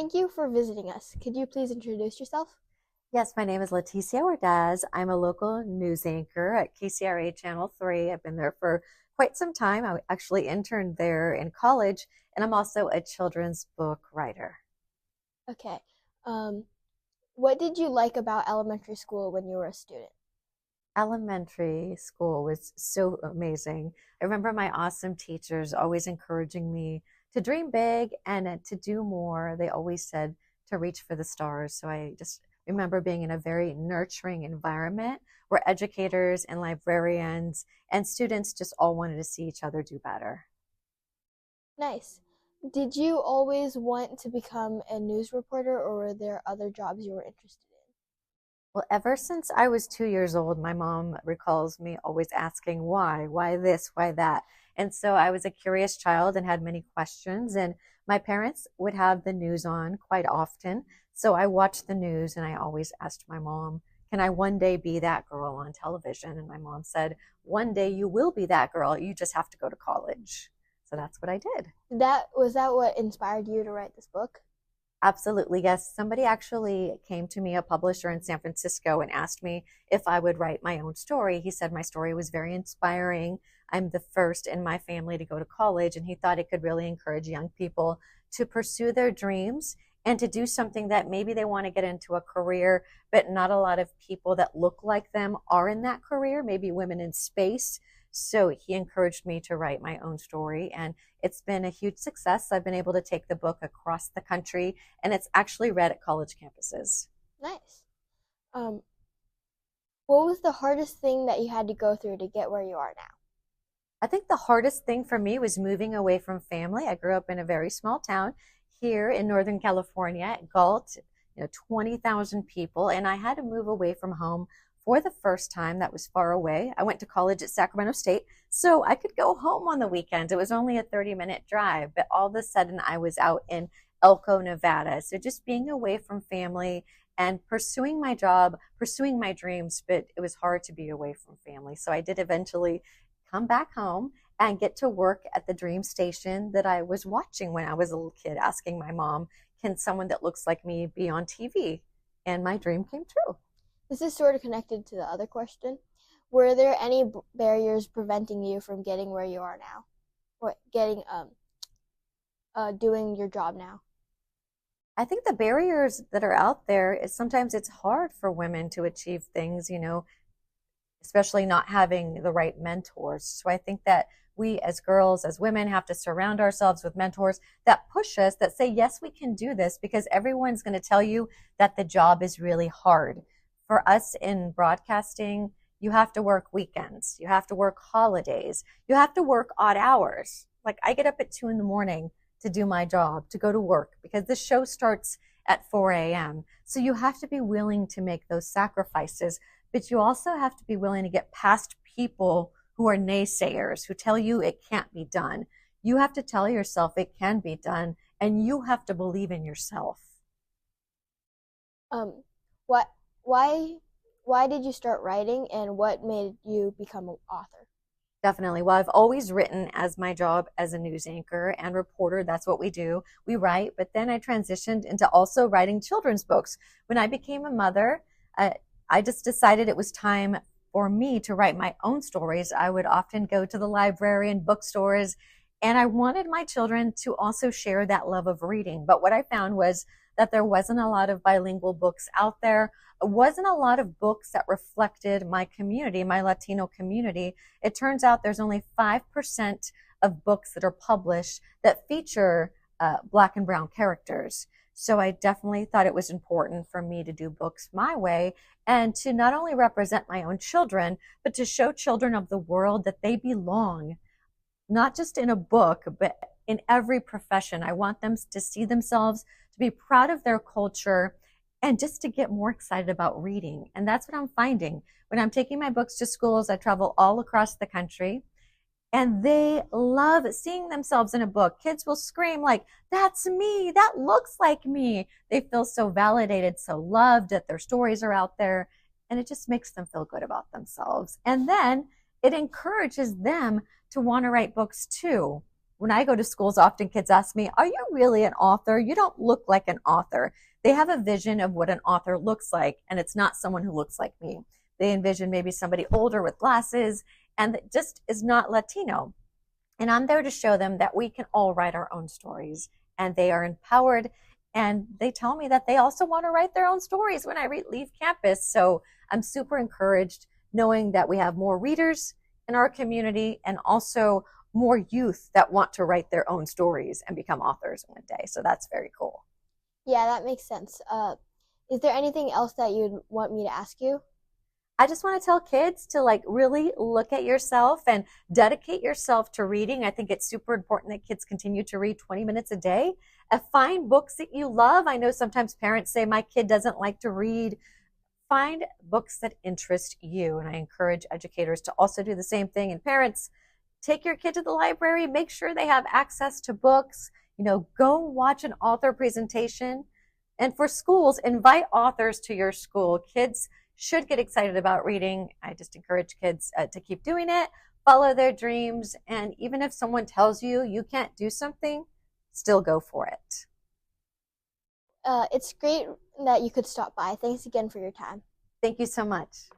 Thank you for visiting us. Could you please introduce yourself? Yes, my name is Leticia Ordaz. I'm a local news anchor at KCRA Channel 3. I've been there for quite some time. I actually interned there in college, and I'm also a children's book writer. Okay. Um, what did you like about elementary school when you were a student? Elementary school was so amazing. I remember my awesome teachers always encouraging me to dream big and to do more. They always said to reach for the stars. So I just remember being in a very nurturing environment where educators and librarians and students just all wanted to see each other do better. Nice. Did you always want to become a news reporter, or were there other jobs you were interested in? Well, ever since I was 2 years old, my mom recalls me always asking why this, why that. And so I was a curious child and had many questions. And my parents would have the news on quite often. So I watched the news and I always asked my mom, can I one day be that girl on television? And my mom said, one day you will be that girl. You just have to go to college. So that's what I did. That what inspired you to write this book? Absolutely, yes. Somebody actually came to me, a publisher in San Francisco, and asked me if I would write my own story. He said my story was very inspiring. I'm the first in my family to go to college, and he thought it could really encourage young people to pursue their dreams and to do something that maybe they want to get into a career, but not a lot of people that look like them are in that career, maybe women in space. So he encouraged me to write my own story, and it's been a huge success. I've been able to take the book across the country, and it's actually read at college campuses. Nice. Um, what was the hardest thing that you had to go through to get where you are now? I think the hardest thing for me was moving away from family. I grew up in a very small town here in Northern California at Galt, 20,000 people, and I had to move away from home for the first time. That was far away. I went to college at Sacramento State, so I could go home on the weekends. It was only a 30-minute drive, but all of a sudden I was out in Elko, Nevada. So just being away from family and pursuing my job, pursuing my dreams, but it was hard to be away from family. So I did eventually come back home and get to work at the dream station that I was watching when I was a little kid, asking my mom, can someone that looks like me be on TV? And my dream came true. This is sort of connected to the other question. Were there any barriers preventing you from getting where you are now, or getting doing your job now? I think the barriers that are out there is sometimes it's hard for women to achieve things, especially not having the right mentors. So I think that we as girls, as women, have to surround ourselves with mentors that push us, that say, yes, we can do this, because everyone's going to tell you that the job is really hard. For us in broadcasting, you have to work weekends, you have to work holidays, you have to work odd hours. Like I get up at 2 in the morning to do my job, to go to work, because the show starts at 4 a.m. So you have to be willing to make those sacrifices, but you also have to be willing to get past people who are naysayers, who tell you it can't be done. You have to tell yourself it can be done, and you have to believe in yourself. Um, what, why, why did you start writing, and what made you become an author? Definitely. Well, I've always written as my job as a news anchor and reporter. That's what we do. We write, but then I transitioned into also writing children's books. When I became a mother, I just decided it was time for me to write my own stories. I would often go to the library and bookstores, and I wanted my children to also share that love of reading. But what I found was that there wasn't a lot of bilingual books out there. It wasn't a lot of books that reflected my community, my Latino community. It turns out there's only 5% of books that are published that feature Black and brown characters. So I definitely thought it was important for me to do books my way and to not only represent my own children, but to show children of the world that they belong, not just in a book, but in every profession. I want them to see themselves, to be proud of their culture, and just to get more excited about reading. And that's what I'm finding. When I'm taking my books to schools, I travel all across the country, and they love seeing themselves in a book. Kids will scream like, that's me, that looks like me. They feel so validated, so loved that their stories are out there, and it just makes them feel good about themselves. And then it encourages them to want to write books too. when I go to schools, often kids ask me, "Are you really an author? You don't look like an author." They have a vision of what an author looks like, and it's not someone who looks like me. They envision maybe somebody older with glasses and that just is not Latino. And I'm there to show them that we can all write our own stories, and they are empowered. And they tell me that they also want to write their own stories when I leave campus. So I'm super encouraged knowing that we have more readers in our community and also more youth that want to write their own stories and become authors one day. So that's very cool. Yeah, that makes sense. Is there anything else that you'd want me to ask you? I just want to tell kids to like really look at yourself and dedicate yourself to reading. I think it's super important that kids continue to read 20 minutes a day. Find books that you love. I know sometimes parents say my kid doesn't like to read. Find books that interest you. And I encourage educators to also do the same thing. And parents, take your kid to the library, make sure they have access to books, go watch an author presentation. And for schools, invite authors to your school. Kids should get excited about reading. I just encourage kids to keep doing it, follow their dreams, and even if someone tells you you can't do something, still go for it. It's great that you could stop by. Thanks again for your time. Thank you so much.